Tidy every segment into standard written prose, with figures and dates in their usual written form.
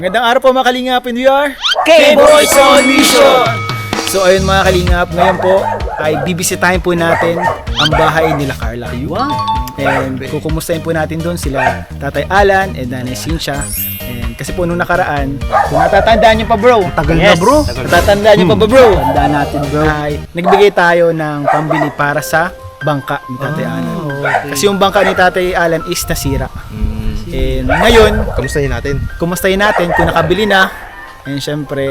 Magandang araw po mga kalingap, and we are K-Boys on Mission! So ayun mga kalingap, ngayon po ay bibisitahin po natin ang bahay nila Carla. Wow! And kukumustahin po natin doon sila Tatay Alan and Nanay Cynthia. And kasi po nung nakaraan, kung natatandaan nyo pa bro, Tagal na bro! natatandaan nyo pa ba bro? Tandaan natin bro. Ay nagbigay tayo ng pambili para sa bangka ni Tatay Alan. Okay. Kasi yung bangka ni Tatay Alan is nasira. And ngayon, Kamustahin natin? kumustahin natin kung nakabili na. And syempre,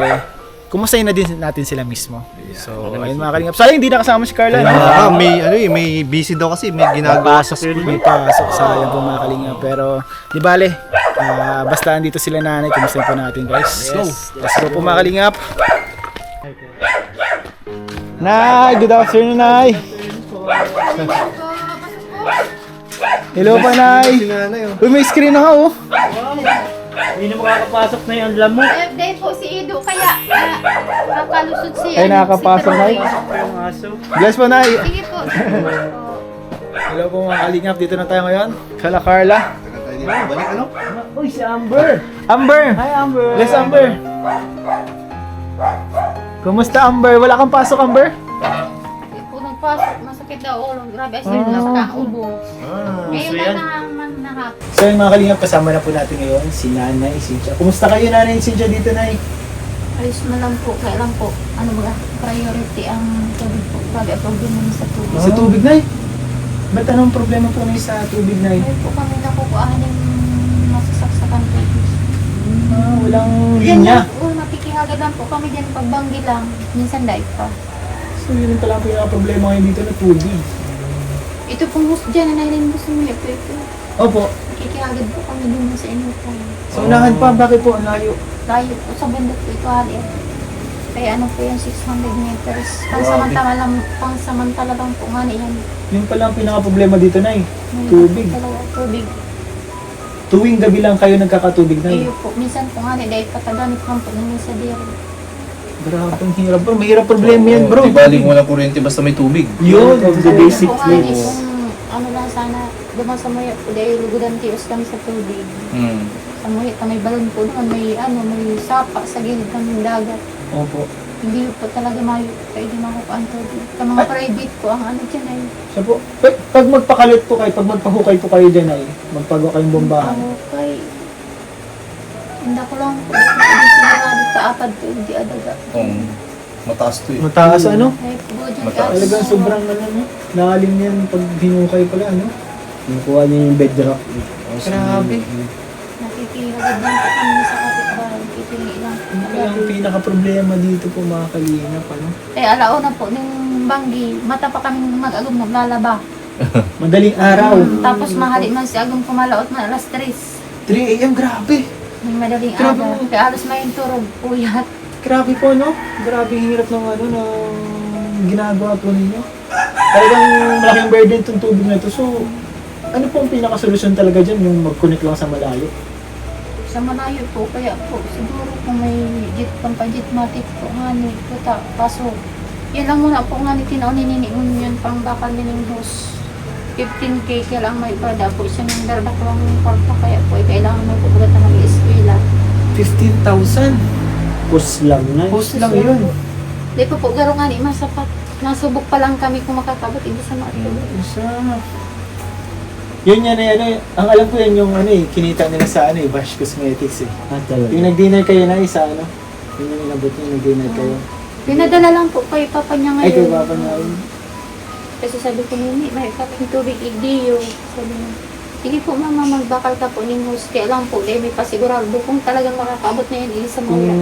kumustahin na din natin sila mismo. So, ayun mga kalingap. Sayang hindi nakasama si Carla. No? May busy daw kasi, may ginagawa sa school. May pasok, sayang po mga kalingap. Pero, di bale, basta andito sila nanay, kumustahin po natin guys. Let's go po mga kalingap. Nay, good afternoon Nay. Hello pa Nay. Uy, may screen na nga oh. Hindi na makakapasok na yung alam mo. Dahil po si Edo, kaya nakalusot si Ay, nakakapasok na Troy. Yung aso. Bless po Nay. Sige po. Hello po mga kalingap, dito na tayo ngayon. Kala Carla. Balik ano? Uy, si Amber! Amber! Hi Amber! Bless Amber! Kumusta Amber? Wala kang pasok Amber? Hindi po nagpasok, masakit daw ulo. Grabe, as in, nakaubo. Ngayon so na yan. naman nakap. So yung mga kalingap, kasama na po natin ngayon si Nanay Cynthia. Kumusta kayo Nanay Cynthia dito Nay? Ayos mo lang po, kaya lang po, ano ba, priority ang tubig po. Grabe, ang problema mo sa tubig. Sa tubig Nay? Ba't anong problema po Nay sa tubig Nay? Ay po kami nakukuhaan yung masasaksakan tubig. Walang linya. Makikihagad lang po kami dyan pagbanggi lang. Minsan dahil pa. So yun pala ang pinaka-problema ngayon dito na tubig. Ito pong host dyan, na nailing gusto mo ito. Opo. Makikihagad po kami dun sa inyo po. Sa unahan pa, bakit po ang layo? Layo po sa bundok po ito hali. Kaya ano po yung 600 meters. Pangsamantala lang po nga niyan. Yun pala ang pinaka-problema dito Nay. May Tubig. dalawa, tubig. Tuwing gabi lang kayo nagkakatubig Nay. Iyo po, minsan po nga dahil patagamit lang po ng sa dero. Grabe, ang hirap bro. Mahirap problema yan bro. Di baling walang kuryente basta may tubig. Yun, the basic Po nga needs. kung ano lang sana, duman sa muya po dahil lugudan tiyos kami sa tubig. Sa muya, may balon po doon, may sapa sa gilid ng dagat. Opo. Hindi po talaga mayo, pwede makukuha ang tubig. Sa mga private po, ang ano dyan ay So po, pag magpakalot po kayo, pag magpahukay po kayo dyan ay, magpagawa kayong bombahan. okay. Hindi ko lang po, hindi sigurado kaapad po, hindi adaga. Mataas to eh. Mataas ano? Ay po dyan Mataas. Talagang sobrang ano, no? Nakalim yan pag hinukay pala, ano? Nakuha niya yung bedrock. Grabe. Nakikihagad lang po kami sa kapitbahay, itingi lang po. Ano kaya ang pinaka-problema dito po mga kalingap, ano? Eh, alauna po, ng banggi, mata pa kami mag-agom naglalaba. Madaling araw. Tapos mahali man si agom kumalaot man alas 3. 3 a.m. grabe. May madaling Grabe. araw. Kaya alas may turog, puyat. Grabe po, no? Grabe yung hirap ng ano, ng ginagawa po ninyo. Talagang malaking burden itong tubig na ito. So, ano po ang pinaka-solusyon talaga dyan? Yung mag-connect lang sa malayo? Sa malayo po, kaya po, siguro kung may pampajitmatic po nga ni puta, kaso, yan lang muna po nga ni tinaon nininiun yun, pang bakal nining host. 15K, kaya lang may pada po siya ng dardakwang parta, kaya po, kailangan mo po bagata ng eskwela. 15,000. Pus lang na. Post lang yun. Di po po, garo nga ni masapat. Nasubok pa lang kami kung makakabot, hindi sa mga Isa. Yun yan eh, ano, ang alam ko yan yung ano eh, kinita nila sa ano eh, Bash Cosmetics eh. Talaga. Yung nag-dinner kayo na isa ano, yun yung inabot niyo, nag-dinner kayo. Pinadala lang po kay papa niya Ay, kayo ngayon. papa niya yun. Kasi sabi ko, Nini, may kaping tubig igdiyo. Sabi niya, sige po mama, magbakal ka po ng host. Kaya lang po, dahil may pasigurado. Kung talagang makakaabot na yan, isa Kung mga.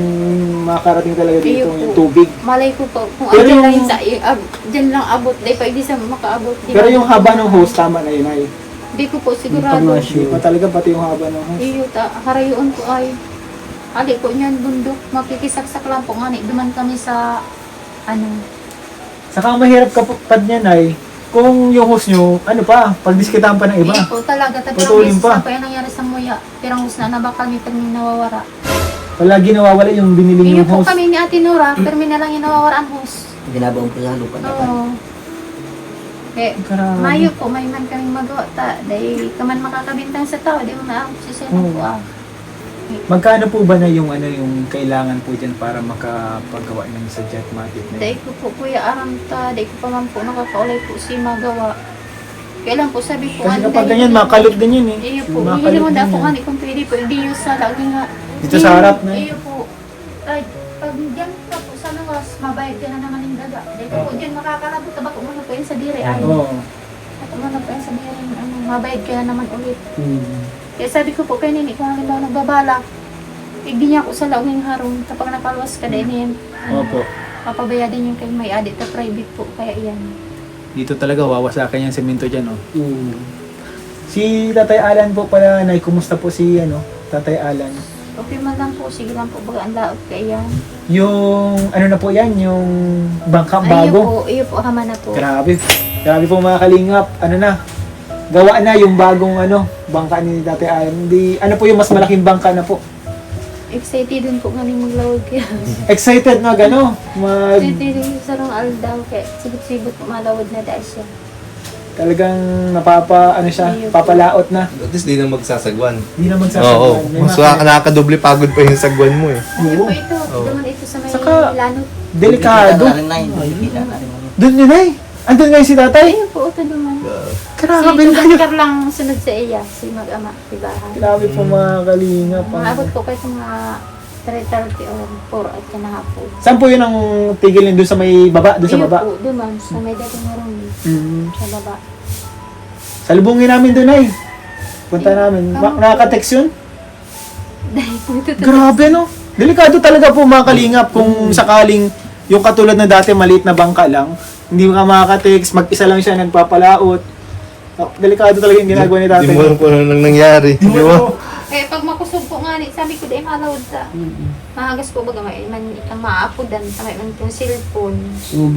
makakarating talaga dito Iyo po. yung tubig. Malay ko po, kung Pero dyan lang yung- yun sa, dyan lang abot, dahil pa hindi sa makaabot. Di Pero ba? yung haba ng host, tama na yun ay. Di ko po sigurado. Hindi pa talaga pati yung haba ng host. Iyo, harayuan ko ay. Ali po niyan, bundok. Makikisaksak lang po nga. Duman kami sa, ano, Saka ang mahirap kapag niyan ay, kung yung host nyo, ano pa, pagdiskitahan pa ng iba. Hindi po talaga. Pero Putulin beses pa. na po yung nangyari sa muya. Pero ang na nabakal may pag nawawara. Palagi nawawala yung binili Iyo yung po host. kami ni Ate Nora, pero may na lang yung nawawara ang host. Binabaong ko sa lupa dapat. Oo. Eh, Grabe. mayo po, may man kaming magawa ta. Dahil kaman makakabintang sa tao, di mo na ako siya Oo. po ah. Magkano po ba na yung ano yung kailangan po dyan para makapagawa ng sa Jetmatic na Dahil ko po kuya aramta, dahil ko pa man po nakakaulay po si magawa. Kailan po sabi ko, Kasi "Anday, kapag ganyan, makalot din yun eh. Iyo po, Makalot hihili mo din na ako yun. nga kung pwede po, hindi yung sa lagi nga. Dito sa harap na Iyo po, ay, pag diyan ka po sa luwas, mabayad ka na naman yung daga. Dahil po diyan makakalabot, tabak mo na po yun sa dire. Ay, Oo. tabak mo na po yun sa dire, ano, mabayad ka na naman ulit. Hmm. Kaya sabi ko po kay Nini, kung halimbawa nagbabalak, igdi niya ako sa laong harong, kapag nakaluwas ka din yan, Opo. papabayadin yung kay may adit na private po, kaya yan. Dito talaga wawasakan yung semento dyan, oh. Hmm. Si Tatay Alan po pala, Nay, kumusta po si, Tatay Alan? Okay man lang po, sige lang po, baga ang laot kaya yan. Yung, ano na po yan, yung bangkang Ay, bago? iyo po, hama na po. Grabe. Grabe po mga kalingap. Ano na, gawa na yung bagong, bangka ni Tatay Alan. Hindi, ano po yung mas malaking bangka na po? Excited din po kami maglawag kaya. Excited na gano? Excited din sa rong aldaw kaya sibot-sibot po malawad na dahil siya. Talagang siya, Ayun po. papalaot na. At least di na magsasagwan. Hindi naman Oo. sasagwan. May Mas mga- nakakadoble pagod pa yung sagwan mo eh. Ano Oo. po ito? Oo. Duman ito sa may Saka- lanot. Delikado. Kita na rin na yun. Kita na rin. Doon yun ay. Andun ngayon si Tatay. Ayun po, ito duman. Grabe Si na kayo. Tubankar lang sunod sa iya, si mag-ama, si Bahan. Grabe po mga kalingap. Maabot po kayo sa mga 3:30 or 4 at kanahapon. Saan po yun ang tigil doon sa may baba? Doon sa Ayun baba? po, duman, sa may dating marong Mm. sa baba. Salubungin namin doon ay. Punta namin. Nakaka-text yun? Dahil po ito. Grabe no. Delikado talaga po mga kalingap kung sakaling yung katulad na dati maliit na bangka lang, hindi ka makaka-text, mag-isa lang siya nagpapalaot. Delikado talaga yung ginagawa ni tatay. Di mo alam kung ano nang nangyari. Di ba? Kaya pag makusog po nga, sabi ko dahil malawad sa mahagas po baga may man itang maapodan, may man itong cellphone. So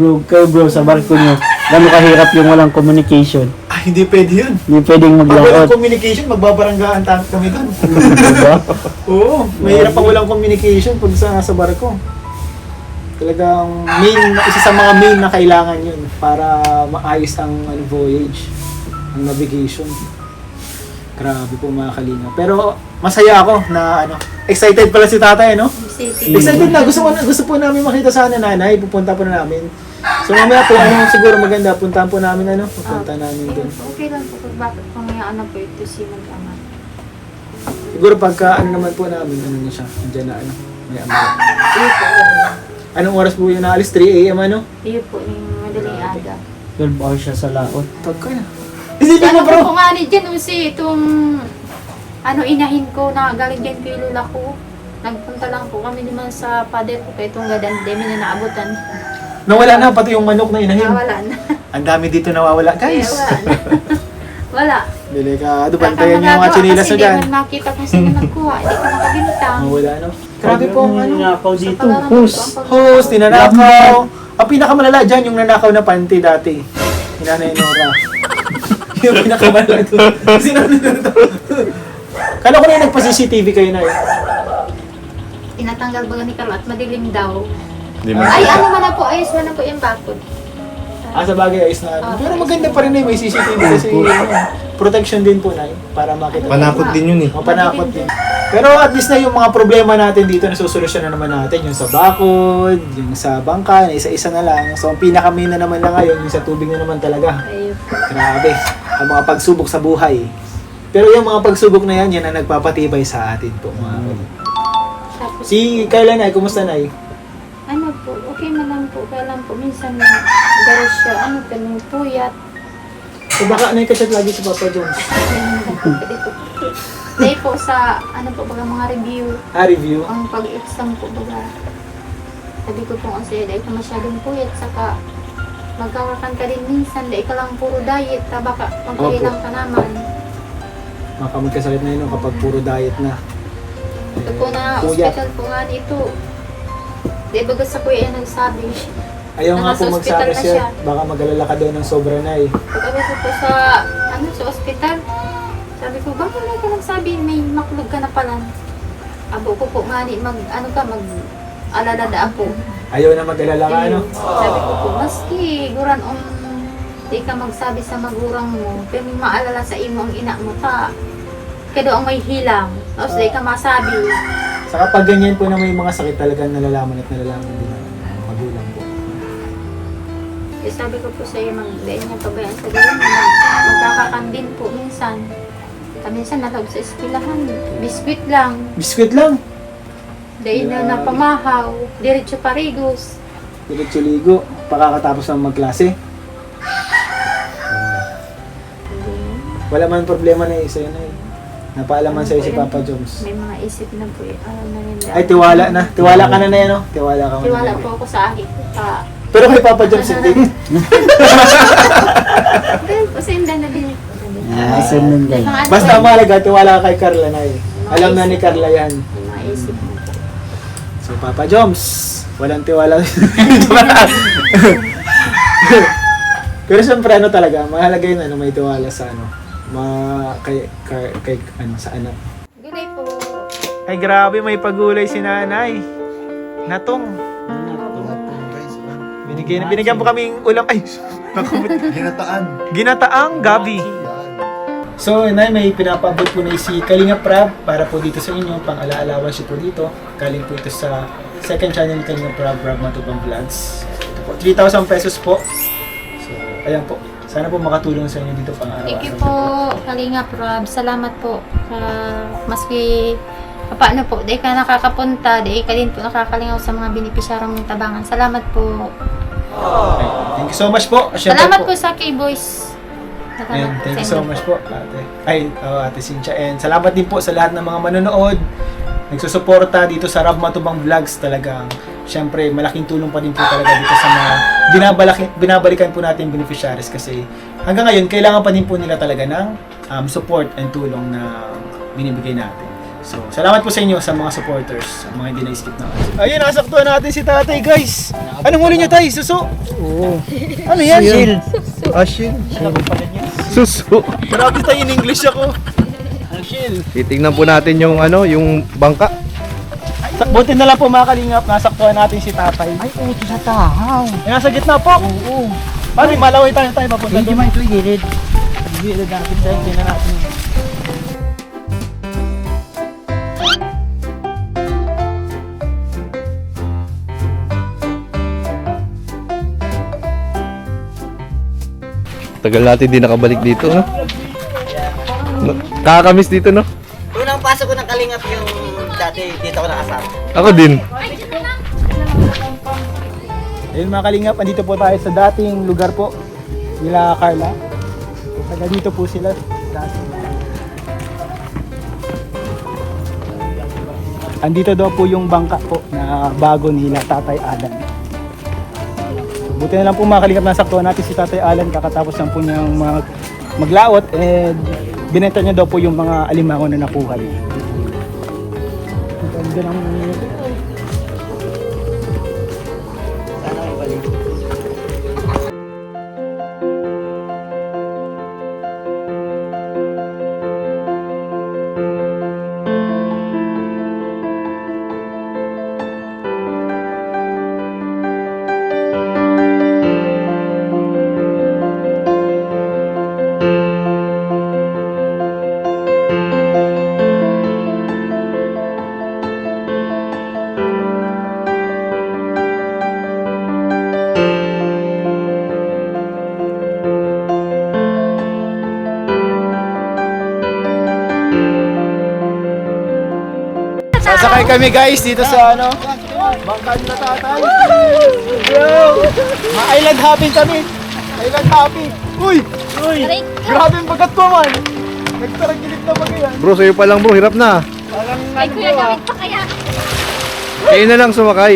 bro, sa barko nyo, gano'ng kahirap yung walang communication. Ah, hindi pwede yun. Hindi pwedeng Pag walang maglaot. communication, magbabaranggaan kami doon. Diba? Oo, mahirap pag walang communication pag nasa barko. Talagang isa sa mga main na kailangan yun para maayos ang voyage, ang navigation. Grabe po mga kalinga. Pero masaya ako na excited pala si tatay, no? City. Excited na. Gusto po namin makita sana nanay. Pupunta po na namin. So mamaya po, siguro maganda. Puntahan po namin, pupunta namin doon. Okay lang po kung bakit pangayaan na po ito si mag-ama. Siguro pagka naman po namin, na siya. Andiyan na, may ama. Iyo po, Anong oras po yun naalis? 3 a.m. iyo po yung madaling aga. 12 hours siya sa laot. Pagka na. Hindi Ano mo bro. po nga ni dyan, si itong inahin ko na galing dyan kay lula ko. Nagpunta lang po kami naman sa pader ko kay itong gadan, demi na naabutan. Nawala na pati yung manok na inahin. Nawala na. Ang dami dito nawawala. Guys, Wala na. Wala. delikado. Bantayan yung mga chinilas Kasi na dyan. di man makita kung sino nagkuha, hindi ka makabintang. Nawala, no? Grabe po ang Nakaw dito. Pag- Hus. Host, tinanakaw. Ang pinakamalala dyan, yung nanakaw na panty dati. Hinanay Nora. Yung pinakamalala doon. Sino na to? Kala ko na yung nagpa-CCTV kayo na Tinatanggal ba ni Carlo at madilim daw. Di mo Ay, ano man na po, ayos man na po yung bakod. Sa bagay, ayos na. Pero maganda pa rin na may CCTV kasi protection din po na para makita. Panakot din yun eh. Mapanakot din. Pero at least na yung mga problema natin dito na susolusyon na naman natin. Yung sa bakod, yung sa bangka, na isa-isa na lang. So ang pinaka-main na naman na ngayon, yung sa tubig na naman talaga. Ayun. Grabe. Ang mga pagsubok sa buhay. Pero yung mga pagsubok na yan, yan ang nagpapatibay sa atin po. Tapos, Si Kayla Nay, kumusta Nay? ano po, okay man lang po. Kaya lang po, minsan garo siya, kaming puyat. So baka nai-chat lagi si Papa Jones. Dahil po sa, baga mga review, Review. ang pag-exam po baga. Sabi ko po kasi, dahil ka masyadong puyat, saka magkakakan ka din minsan, dahil ka lang puro diet, baka magkailang ka naman. Baka magkasakit na yun kapag puro diet na. Ito po na Puyat. hospital po nga dito. Di ba sa kuya yung nagsabi? Ayaw nga po Nasa ospital magsabi na siya. siya. Baka mag-alala ka daw ng sobra na eh. Pagkabi ko po sa, sa ospital, sabi ko, bakit may ka nagsabi, may maklog ka na pala. Abo ko po, mani, alala da po. Ayaw na mag-alala ka, ano? Sabi ko po, maski, guran di ka magsabi sa magurang mo, pero may maalala sa imo ang ina mo, ta. Kaya daw ang may hilang. Tapos di ka masabi. Sa kapag ganyan po na may mga sakit talaga nalalaman at nalalaman din ng magulang po. Eh, sabi ko po sa iyo, mag-dahil niya pabayaan sa galing. Magkakakandin po minsan. Minsan nalog sa eskwelahan. Biskuit lang. Biskwit lang. Dahil na napamahaw. Diretso parigos. Diretso ligo. Pakakatapos ng magklase. Wala man problema na isa yun eh. Napaalaman sa'yo si Papa Joms. May mga isip na po eh. Alam na nila. Ay, tiwala na. Tiwala ka na yan, no? Tiwala ka na. Tiwala po ako sa akin. Pero kay Papa Joms, hindi. Dahil po, sinda na din. Sunod din. Basta mahalaga, tiwala ka kay Carla na eh. Alam na ni Carla yan. May mga isip na po. So, Papa Joms, walang tiwala. Pero siyempre, ano talaga, mahalaga yun, ano, may tiwala sa ano, kay ano, sa anak. Gulay po. Ay, grabe, may pagulay si nanay. Natong. Binigyan po kaming ulam. Ay, Ginataan. ginataang gabi. So, nay, may pinapabot po na si Kalinga Prab para po dito sa inyo, pang alaalawan siya po dito. Galing po ito sa second channel ni Kalinga Prab, Prab Matubang Vlogs. Ito po, 3,000 pesos po. So, ayan po. Sana po makatulong sa inyo dito pang araw-araw. Thank you po, Kalinga Prab. Salamat po. Maski paano po, di ka nakakapunta, di ka din po nakakalingaw sa mga benepisyarong tabangan. Salamat po. Okay. Thank you so much po. Siyempre Salamat po sa K-Boys. Ayan, thank you so much po, ate. Ate Cynthia. And salamat din po sa lahat ng mga manonood, nagsusuporta dito sa Rab Matubang Vlogs. Talagang, syempre, malaking tulong pa din po talaga dito sa mga binabalikan po natin beneficiaries kasi hanggang ngayon, kailangan pa din po nila talaga ng support and tulong na binibigay natin. So, salamat po sa inyo sa mga supporters, sa mga hindi na-skip na. Ayun, nasaktuhan natin si tatay, guys. Anong huli niyo, tay? Suso? Oo. Ano yan? Shield. Ashin. Suso. Grabe tayo, in English ako. Titingnan po natin yung ano, yung bangka. Buti na lang po mga kalingap, nasaktuhan natin si tatay. Ay, uto sa tahaw. Ay, nasa gitna po. Oo. Paano, malaway tayo papunta Hindi doon. man ito gilid. Gilid natin tayo, hindi na natin. Tagal natin di nakabalik dito, no? Kakamiss dito, no? Unang pasok ko ng kalingap yung dati dito ko nakasama. Ako din. Ayun mga kalingap, andito po tayo sa dating lugar po nila Carla. Taga dito po sila. Andito daw po yung bangka po na bago nila Tatay Alan. Buti na lang po mga kalingap, nasaktuhan natin si Tatay Alan kakatapos lang po niyang maglaot and binenta niya daw po yung mga alimango na nakuha niya. Ang ganda ng Sana may balik. Sasakay kami guys dito sa ano, bangka na tatay. Yo! Ma-island hopping kami. Island hopping. Uy! Uy! Grabe ang bagat ko man. Nagtaragilid na ba yan? Bro, sa'yo pa lang bro, hirap na. Parang Ay, Kuya David pa kaya? Kayo na lang sumakay.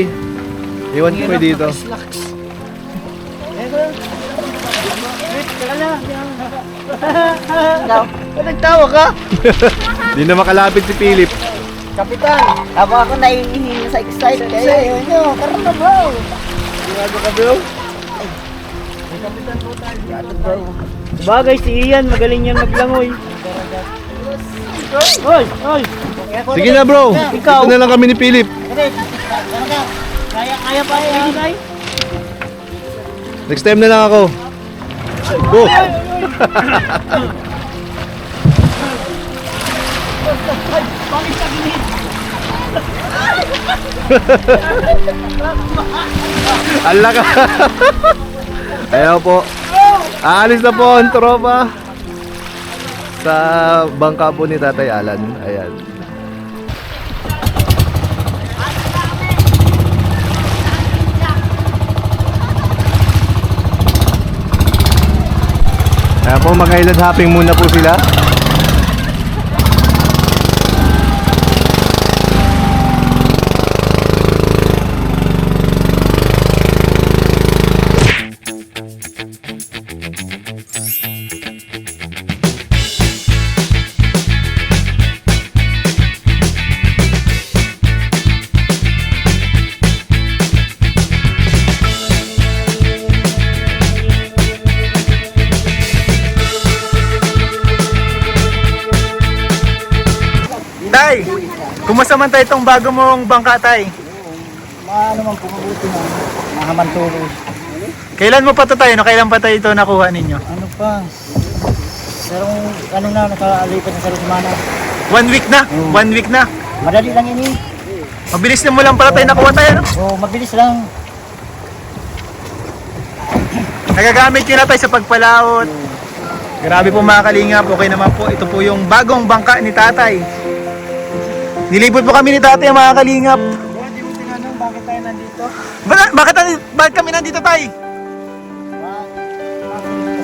Iwan ko kayo dito. Nagtawa ka? Di na makalapit si Philip. Kapitan! Ako naihingi sa excite kayo. Sa'yo nyo, karoon na bro! Sigurado ka bro? Bagay si Ian, magaling yan maglangoy. Oy, oy. Sige na bro, Ikaw. ito na lang kami ni Philip. Kaya pa yan, guys. Next time na lang ako. Go! Bakit Ala ka. Ayan po. Aalis na po ang tropa sa bangka po ni Tatay Alan. Ayan. Ayan po, mga island hopping muna po sila. Tay, kumusta man tayo itong bago mong bangka, Tay? Ano man pumabuti na, mahamanturo. Kailan mo pa to, Tay? No? Kailan pa tayo ito nakuha ninyo? Ano pa? Pero ano na, nakalipat na sa semana. 1 week na? 1 week na? Madali lang yun eh. Mabilis na mo lang pala tayo nakuha tayo, no? Oo, mabilis lang. Nagagamit nyo na tayo sa pagpalaot. Grabe po mga kalingap, okay naman po. Ito po yung bagong bangka ni Tatay. Nilibot po kami ni Tatay mga kalingap. Hindi mo tinanong bakit tayo nandito? Bakit kami nandito, Tay?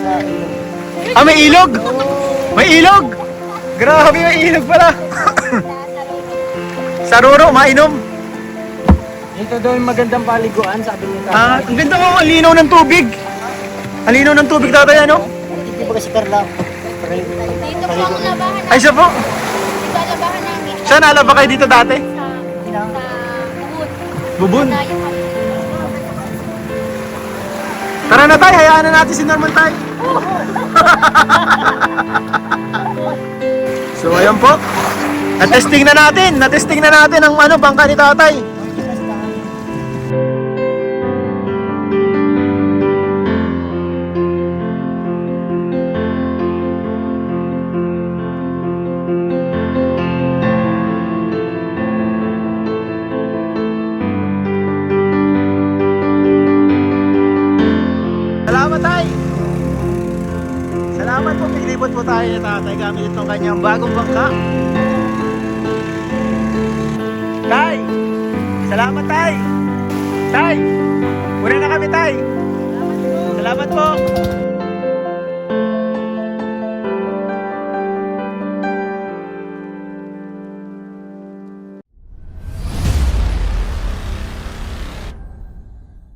Sa Ah, may ilog? May ilog? Grabe, may ilog pala. Saruro, mainom. Dito daw yung magandang paliguan, sabi niya. Ah, ang ganda mo, ang linaw ng tubig. Ang linaw ng tubig, Tatay, ano? Hindi ba kasi Carla? Dito po ang labahan Ay, siya po. Dito ang labahan namin. Siya, naalala ba kayo dito dati? Sa Ubud. Bubun. Na yung Tara na, Tay, hayaan na natin si Norman, Tay. So, ayan po. Natesting na natin ang bangka ni Tatay. Salamat, Tay. Salamat po, pinilibot po tayo ni Tatay gamit itong kanyang bagong bangka. Tay! Salamat, Tay! Tay! Una na kami, Tay! Salamat po!